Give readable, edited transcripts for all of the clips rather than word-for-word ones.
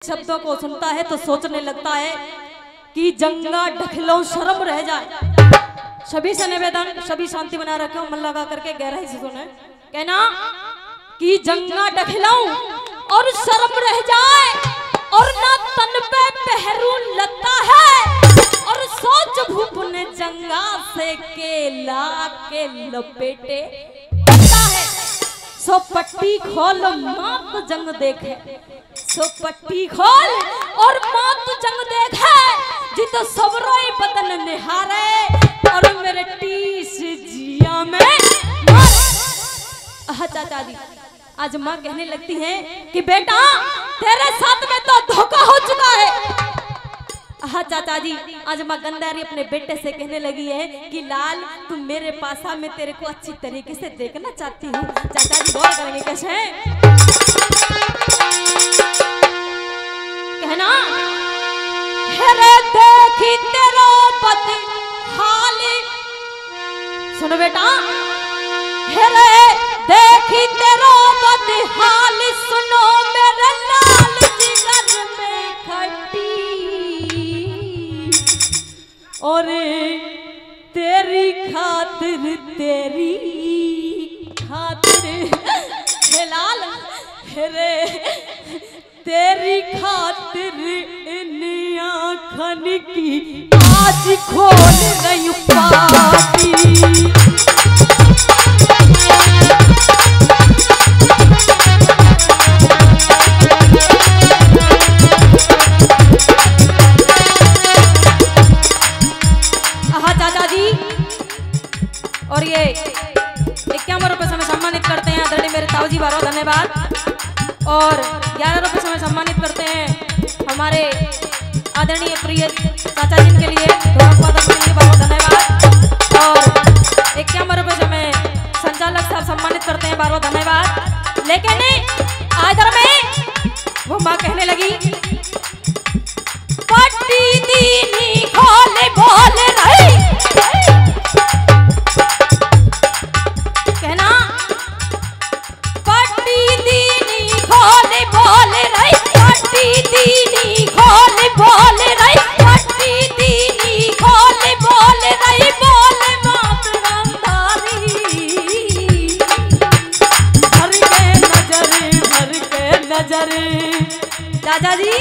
शब्दों को सुनता है तो सोचने लगता है कि जंगा ढकलो शर्म रह जाए। सभी से निवेदन, सभी शांति बना रखे, मन लगा करके गहराई से सुने। कहना कि जंगा ढकलाऊं और शर्म रह जाए और ना तन पे पहरू लगता है और सोच भूप ने जंगा से केला के लपेटे लगता है। सो पट्टी खोल मात जंग देखे, सो पट्टी खोल और मात जंग देखे, जी तो सबरोई बदन निहारे और मेरे टीस जिया में चाचा जी। आज माँ कहने लगती है कि बेटा तेरे साथ में तो धोखा हो चुका है। हाँ चाचा जी, आज माँ गंधारी अपने बेटे से कहने लगी है कि लाल तुम मेरे पास आ, मैं तेरे को अच्छी तरीके से देखना चाहती हूँ। चाचा जी गौर करेंगे कैसे कहना, हेरे देखी तेरा पति हाल, सुनो बेटा, हेरे देखी तेरा पति हाल, सुनो मेरे लाल जिगर में खट्टी और तेरी खातिर लाल, हेरे तेरी खातिर इन आँखन की आज खोल रही पाती। और ये 51 रुपए से सम्मानित करते हैं आदरणीय मेरे ताऊजी बारो, धन्यवाद। और 11 रुपए से सम्मानित करते हैं हमारे आदरणीय प्रिय चाचा जी के लिए, बारो, धन्यवाद। और 51 रुपए से मैं संचालक साहब सम्मानित करते हैं, बारो, धन्यवाद। लेकिन आदर में वो माँ कहने लगी पट्टी दीनी खोले बोल रही, चाचा जी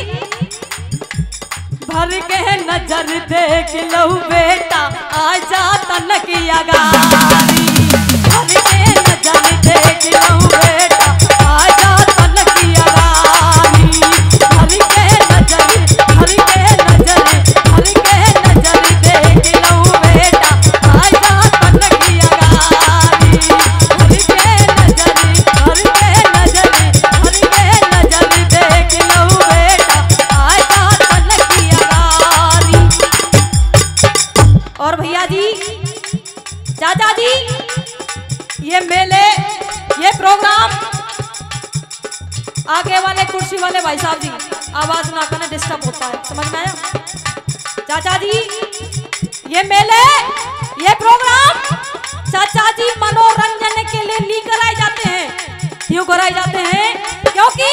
भर के नजर देख लो बेटा आजा तनकिया गारी, भर के नजर देख लो बेटा आजा तनकिया गारी, भर के नजर देख लो बेटा आजा तनकिया गारी, भर के नजर देख लो बेटा आजा तनकिया गारी। और भैया जी, चाचा जी, ये मेले, ये प्रोग्राम, आगे वाले कुर्सी वाले भाई साहब जी आवाज ना करना, डिस्टर्ब होता है, समझ में आया? चाचा जी ये मेले, ये प्रोग्राम चाचा जी मनोरंजन के लिए नहीं कराए जाते हैं। क्यों कराए जाते हैं? क्योंकि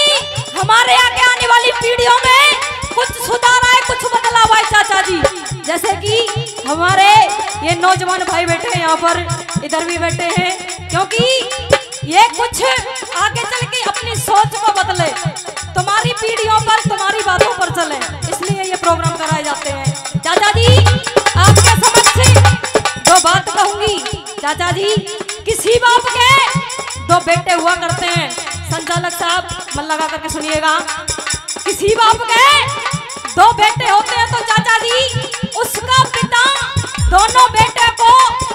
हमारे आगे आने वाली पीढ़ियों में कुछ सुधार आए, कुछ बदलाव आए चाचा जी। जैसे कि हमारे ये नौजवान भाई बैठे हैं यहाँ पर, इधर भी बैठे हैं, क्योंकि ये कुछ आगे चल के अपनी सोच को बदले, तुम्हारी पीढ़ियों पर, तुम्हारी बातों पर चले, इसलिए ये प्रोग्राम कराए जाते हैं। चाचा जी आपके समक्ष दो बात कहूंगी। चाचा जी किसी बाप के 2 बेटे हुआ करते हैं, संचालक साहब मन लगा करके सुनिएगा। किसी बाप के 2 बेटे होते हैं तो चाचा जी उसका पिता दोनों बेटे को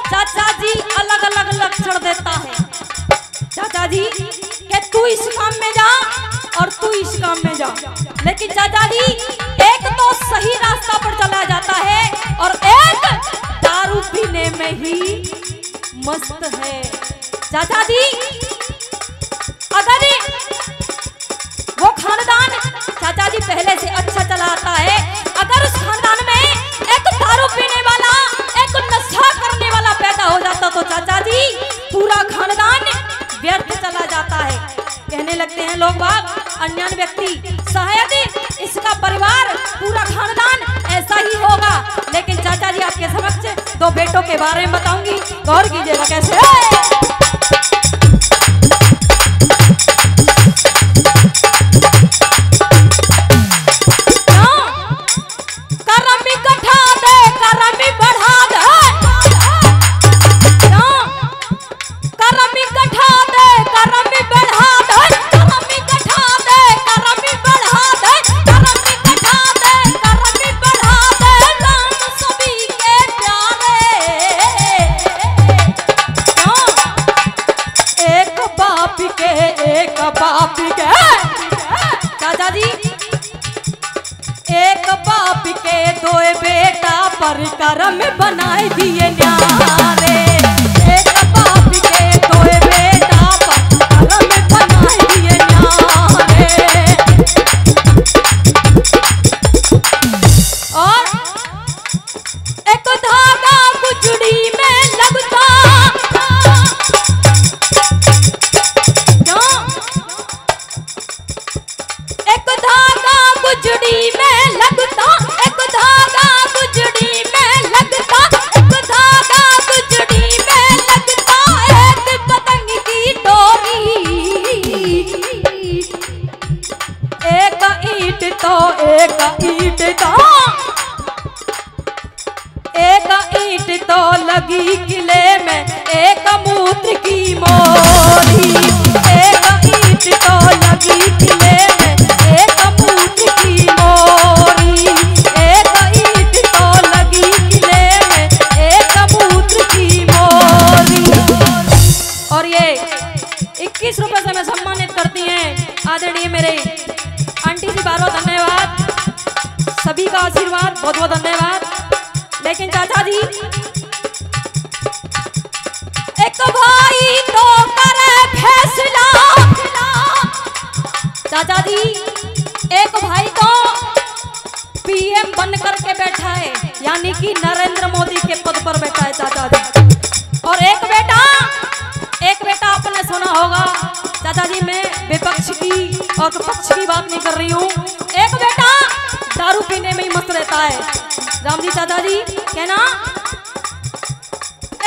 चाचा जी अलग अलग लक्षण देता है। चाचा जी कि तू इस काम में जा और तू इस काम में जा, लेकिन चाचा जी एक तो सही रास्ता पर चला जाता है और एक दारू पीने में ही मस्त है। चाचा जी अगर वो खानदान चाचा जी पहले से अच्छा चला आता है, अगर उस खानदान में एक दारू पीने वाला, एक नशा करने वाला पैदा हो जाता तो चाचा जी पूरा खानदान व्यर्थ चला जाता है। कहने लगते हैं लोग बाग, अन्य व्यक्ति शायद के बारे में बताऊंगी, गौर कीजिएगा कैसे। चाचा जी एक बाप के दो बेटा पर कर्म बनाए दिए न्यारे, एक बाप के दो बेटा पर कर्म बनाए दिए न्यारे। और एक धागा गुजड़ी में लगता, एक धागा गुजड़ी में लगता, एक धागा गुजड़ी में लगता, एक धागा गुजड़ी में लगता, एक पतंग की डोरी, एक ईंट तो एक ईंट तो, एक ईंट तो लगी किले में, एक मूत्र की मोरी, एक ईंट तो लगी किले में, एक मूत्र की मोरी, एक ईंट तो लगी किले में, एक मूत्र की मोरी। और ये 21 रुपए से मैं सम्मानित करती हैं आदरणीय मेरे आंटी जी, बार बार धन्यवाद, सभी का आशीर्वाद बहुत बहुत धन्यवाद। लेकिन चाचा जी एक भाई तो करे फैसला, चाचा जी एक भाई तो पीएम बन करके बैठा है, यानी कि नरेंद्र मोदी के पद पर बैठा है चाचा जी। और एक बेटा आपने सुना होगा चाचा जी, मैं विपक्ष की और पक्ष की बात नहीं कर रही हूँ, एक बेटा दारू पीने में ही मस्त रहता है। राम जी चाचा जी कहना,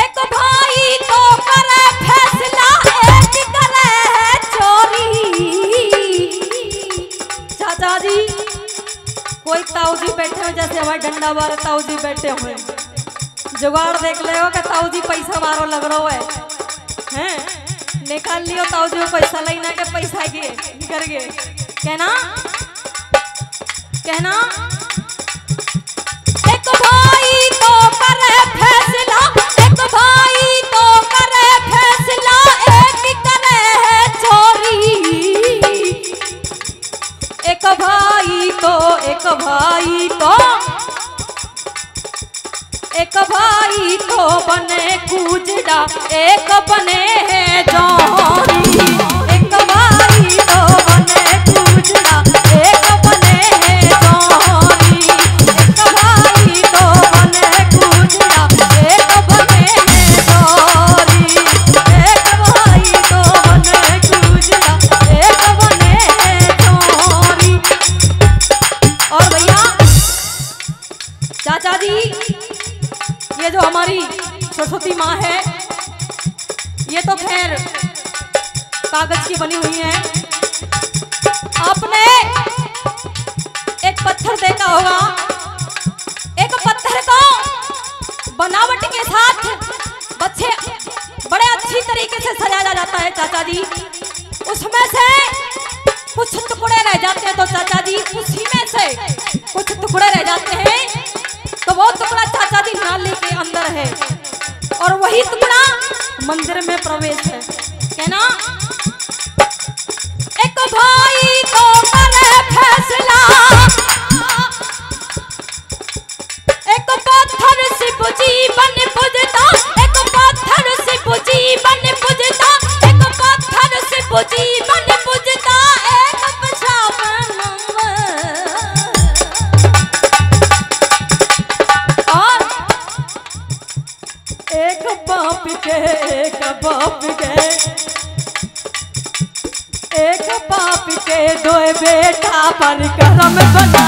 एक भाई तो करे फैसला, एक करे है चोरी। चाचा जी कोई ताऊ जी बैठे हुए, जैसे हमारे डंडा वाले ताऊ जी बैठे हुए, जुगाड़ देख ले हो कि ताऊ जी पैसा मारो लग रहा है, निकाल लियो ताऊ जी पैसा लेना के पैसा के कर गए। कहना एक भाई तो करे फैसला, एक भाई तो करे फैसला, एक करे है चोरी। एक भाई तो एक भाई तो एक भाई तो बने कूजड़ा, एक बने है जौहरी। एक भाई तो बने कूजड़ा, एक बने है जौहरी। एक भाई तो बने कूजड़ा, एक बने है जौहरी। एक भाई तो बने कूजड़ा, एक बने है जौहरी। और भैया चाचा जी, ये जो हमारी सरस्वती माँ है, ये तो खैर कागज की बनी हुई है। आपने एक पत्थर देखा होगा, एक पत्थर को बनावट के साथ बच्चे बड़े अच्छी तरीके से सजाया जाता है चाचा जी। उसमें से कुछ टुकड़े रह जाते हैं, तो चाचा जी उसी में से कुछ टुकड़े रह जाते हैं, तो वो टुकड़ा चाचा जी नाली के अंदर है और वही टुकड़ा मंदिर में प्रवेश है। कहना एक भाई तो करे फैसला, एक पत्थर शिव जी बन पूजता, एक पत्थर शिव जी बन पूजता, एक पत्थर शिव जी बन पूजता, एक पिछावन एक बाप के एक बाप के दो बेटा पर कर्म बना